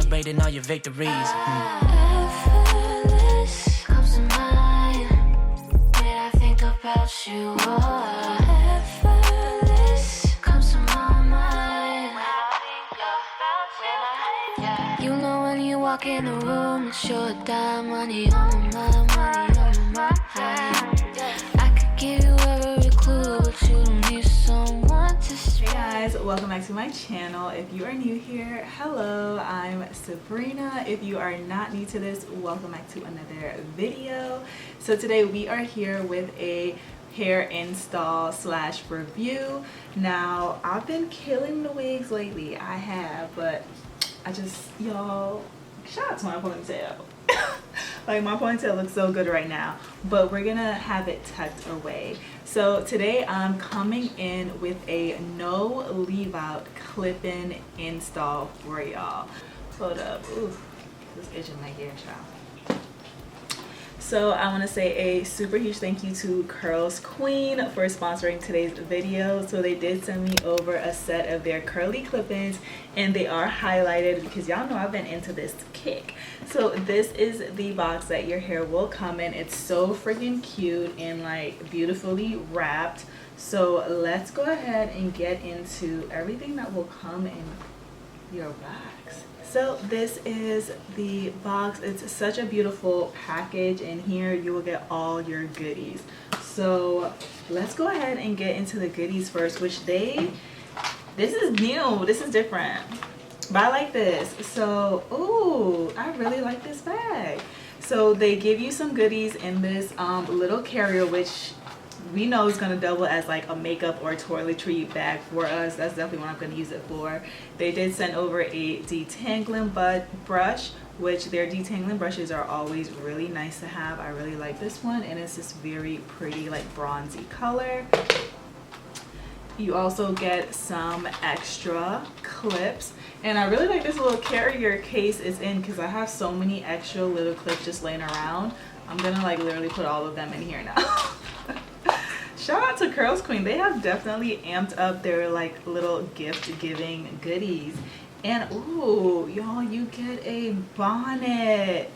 celebrating all your victories. Effortless comes to mind when I think about you. Effortless comes to my mind. You know when you walk in the room, it's your time, money on my mind, money on my mind. I could give you every clue, but you don't need someone to speak. Hey guys, welcome back to my channel. If you are new here, hello, I'm Subrena. If you are not new to this, welcome back to another video. So today we are here with a hair install slash review. Now I've been killing the wigs lately, I have, but I just, y'all, shout out to my ponytail. Like, my ponytail looks so good right now, but we're gonna have it tucked away. So today I'm coming in with a no leave out clip-in install for y'all. Hold up, ooh, this itching my hair, child. So I want to say a super huge thank you to CurlsQueen for sponsoring today's video. So they did send me over a set of their curly clip-ins, and they are highlighted because y'all know I've been into this kick. So this is the box that your hair will come in. It's so freaking cute and like beautifully wrapped. So let's go ahead and get into everything that will come in your box. So this is the box. It's such a beautiful package, and here you will get all your goodies. So let's go ahead and get into the goodies first, which this is new, this is different, but I like this. So ooh, I really like this bag. So they give you some goodies in this little carrier, which we know is going to double as like a makeup or toiletry bag for us. That's definitely what I'm going to use it for. They did send over a detangling brush, which their detangling brushes are always really nice to have. I really like this one, and it's this very pretty like bronzy color. You also get some extra clips, and I really like this little carrier case it's in because I have so many extra little clips just laying around. I'm gonna like literally put all of them in here now. Shout out to CurlsQueen. They have definitely amped up their like little gift giving goodies. And ooh, y'all, you get a bonnet.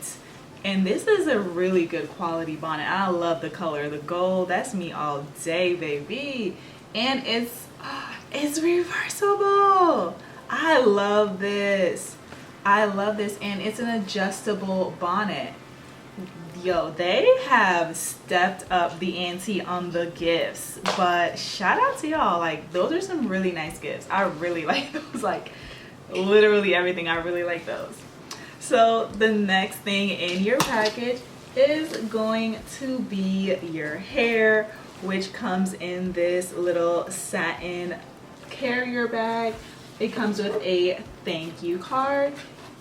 And this is a really good quality bonnet. I love the color, the gold. That's me all day, baby. And it's reversible. I love this. I love this, and it's an adjustable bonnet. Yo, they have stepped up the ante on the gifts, but shout out to y'all. Like, those are some really nice gifts. I really like those, like literally everything. I really like those. So the next thing in your package is going to be your hair, which comes in this little satin carrier bag. It comes with a thank you card,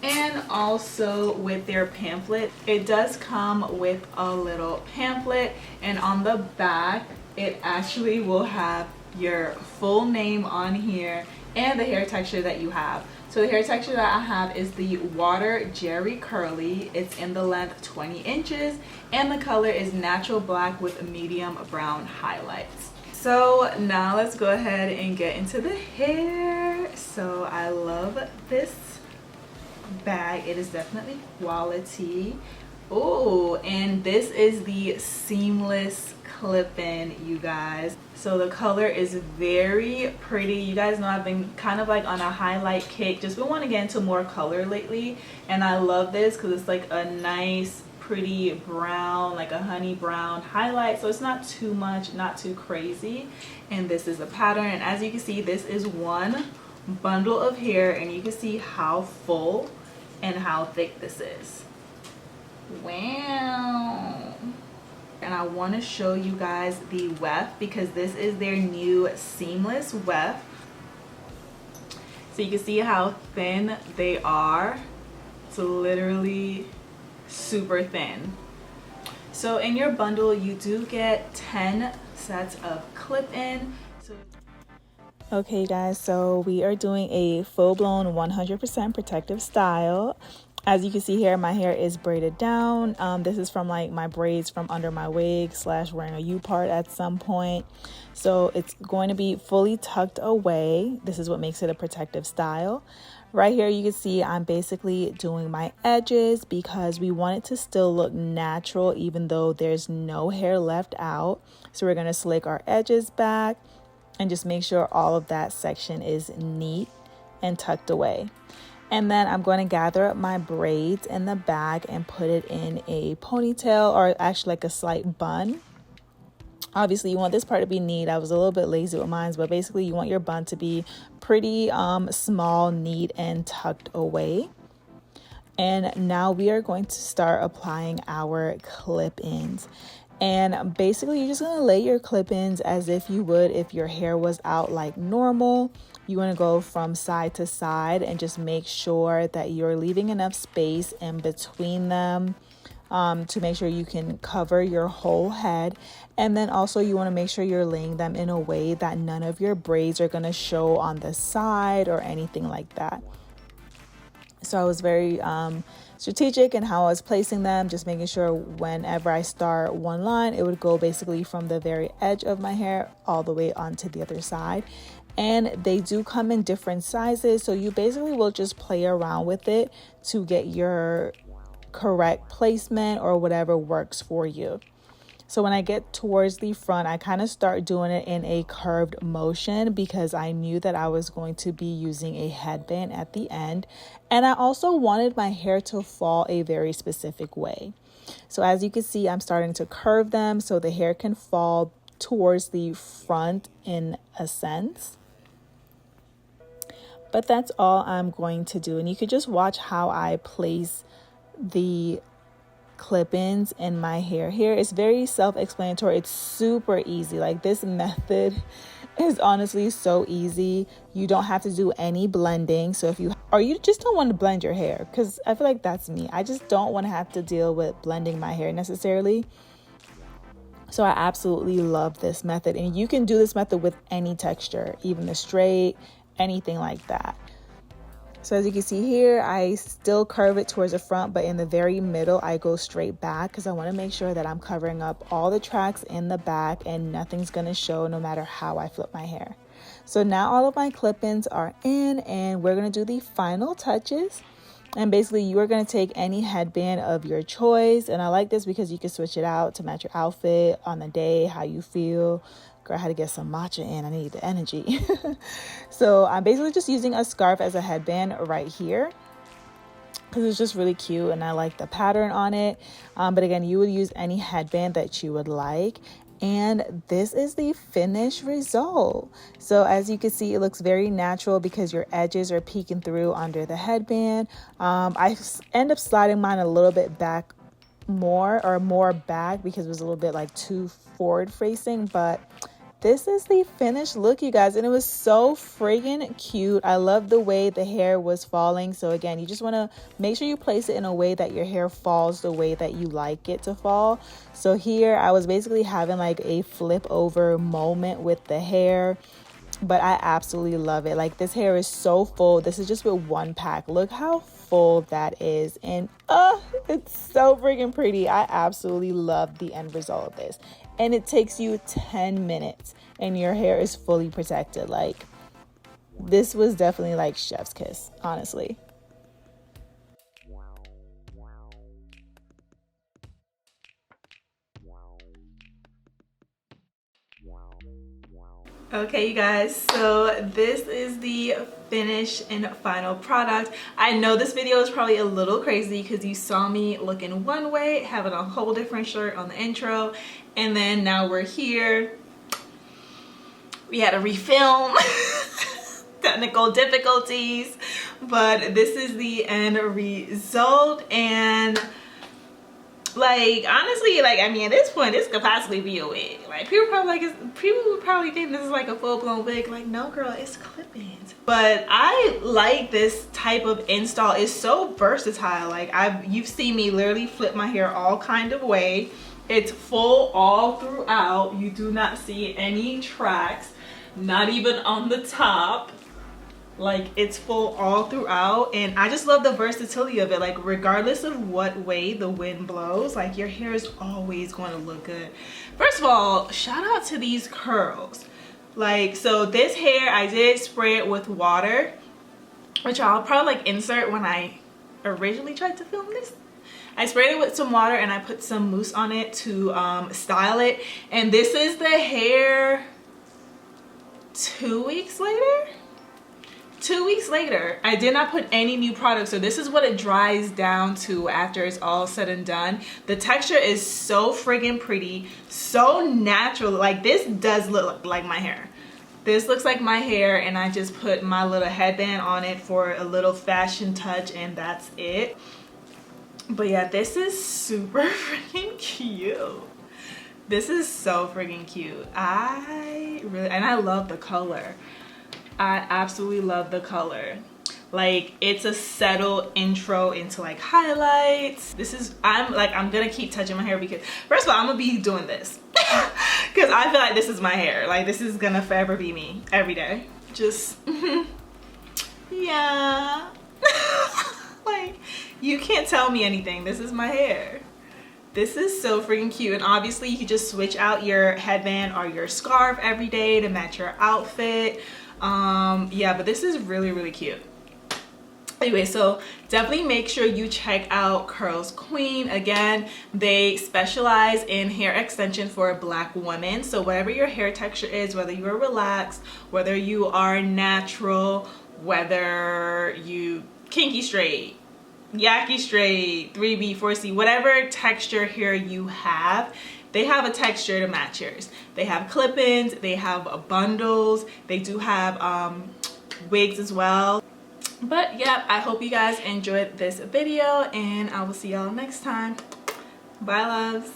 and also with their pamphlet. It does come with a little pamphlet, and on the back it actually will have your full name on here and the hair texture that you have. So the hair texture that I have is the Water Jerry Curly. It's in the length 20 inches, and the color is natural black with medium brown highlights. So now let's go ahead and get into the hair. So I love this bag. It is definitely quality. Oh, and this is the seamless clip-in, you guys. So the color is very pretty. You guys know I've been kind of like on a highlight kick, just been wanting to get into more color lately, and I love this because it's like a nice pretty brown, like a honey brown highlight, so it's not too much, not too crazy. And this is a pattern, and as you can see, this is one bundle of hair, and you can see how full and how thick this is. Wow. And I want to show you guys the weft, because this is their new seamless weft. So you can see how thin they are. It's literally super thin. So in your bundle you do get 10 sets of clip-in. Okay guys, so we are doing a full-blown 100% protective style. As you can see here, my hair is braided down. This is from like my braids from under my wig slash wearing a U-part at some point. So it's going to be fully tucked away. This is what makes it a protective style. Right here you can see I'm basically doing my edges because we want it to still look natural even though there's no hair left out. So we're going to slick our edges back and just make sure all of that section is neat and tucked away. And then I'm going to gather up my braids in the back and put it in a ponytail, or actually like a slight bun. Obviously you want this part to be neat. I was a little bit lazy with mine, but basically you want your bun to be pretty small, neat, and tucked away. And now we are going to start applying our clip-ins. And basically you're just going to lay your clip-ins as if you would if your hair was out like normal. You want to go from side to side and just make sure that you're leaving enough space in between them to make sure you can cover your whole head. And then also you want to make sure you're laying them in a way that none of your braids are going to show on the side or anything like that. So I was very strategic in how I was placing them, just making sure whenever I start one line, it would go basically from the very edge of my hair all the way onto the other side. And they do come in different sizes, so you basically will just play around with it to get your correct placement or whatever works for you. So when I get towards the front, I kind of start doing it in a curved motion because I knew that I was going to be using a headband at the end. And I also wanted my hair to fall a very specific way. So as you can see, I'm starting to curve them so the hair can fall towards the front in a sense. But that's all I'm going to do. And you could just watch how I place the clip-ins in my hair here. It's very self-explanatory. It's super easy. Like, this method is honestly so easy. You don't have to do any blending. So if you just don't want to blend your hair, because I feel like that's me. I just don't want to have to deal with blending my hair necessarily. So I absolutely love this method. And you can do this method with any texture, even the straight, anything like that. So as you can see here, I still curve it towards the front, but in the very middle, I go straight back because I want to make sure that I'm covering up all the tracks in the back and nothing's going to show no matter how I flip my hair. So now all of my clip-ins are in and we're going to do the final touches. And basically you are going to take any headband of your choice. And I like this because you can switch it out to match your outfit on the day, how you feel. Girl, I had to get some matcha in. I need the energy. So I'm basically just using a scarf as a headband right here because it's just really cute and I like the pattern on it. But again, you would use any headband that you would like. And this is the finished result. So as you can see, it looks very natural because your edges are peeking through under the headband. I end up sliding mine a little bit back more back because it was a little bit like too forward facing, but this is the finished look, you guys, and it was so friggin' cute. I love the way the hair was falling. So again, you just want to make sure you place it in a way that your hair falls the way that you like it to fall. So here I was basically having like a flip over moment with the hair, but I absolutely love it. Like, this hair is so full. This is just with one pack. Look how full that is, and it's so freaking pretty. I absolutely love the end result of this. And it takes you 10 minutes and your hair is fully protected. Like, this was definitely like chef's kiss, honestly. Okay, you guys, so this is the finished and final product. I know this video is probably a little crazy because you saw me looking one way, having a whole different shirt on the intro, and then now we're here. We had to refilm. Technical difficulties, but this is the end result. And like, honestly, like, I mean, at this point, this could possibly be a wig. Like, people would probably think this is like a full-blown wig. Like, no, girl, it's clip-ins. But I like this type of install. It's so versatile. Like, you've seen me literally flip my hair all kind of way. It's full all throughout. You do not see any tracks, not even on the top. Like, it's full all throughout, and I just love the versatility of it. Like, regardless of what way the wind blows, like, your hair is always going to look good. First of all, shout out to these curls. Like, so this hair, I did spray it with water, which I'll probably like insert when I originally tried to film this. I sprayed it with some water and I put some mousse on it to style it. And this is the hair 2 weeks later. 2 weeks later. I did not put any new product, so this is what it dries down to after it's all said and done. The texture is so friggin' pretty, so natural. Like, this does look like my hair. This looks like my hair, and I just put my little headband on it for a little fashion touch, and that's it. But yeah, this is super freaking cute. This is so freaking cute. And I love the color. I absolutely love the color. Like, it's a subtle intro into like highlights. This is, I'm gonna keep touching my hair because first of all, I'm gonna be doing this because I feel like this is my hair. Like, this is gonna forever be me every day. Just yeah. Like, you can't tell me anything. This is my hair. This is so freaking cute. And obviously you can just switch out your headband or your scarf every day to match your outfit. Yeah, but this is really, really cute. Anyway, so definitely make sure you check out CurlsQueen. Again, they specialize in hair extension for Black women. So whatever your hair texture is, whether you are relaxed, whether you are natural, whether you kinky straight, yaki straight, 3B, 4C, whatever texture hair you have, they have a texture to match yours. They have clip-ins, they have bundles, they do have wigs as well. But yeah, I hope you guys enjoyed this video, and I will see y'all next time. Bye, loves.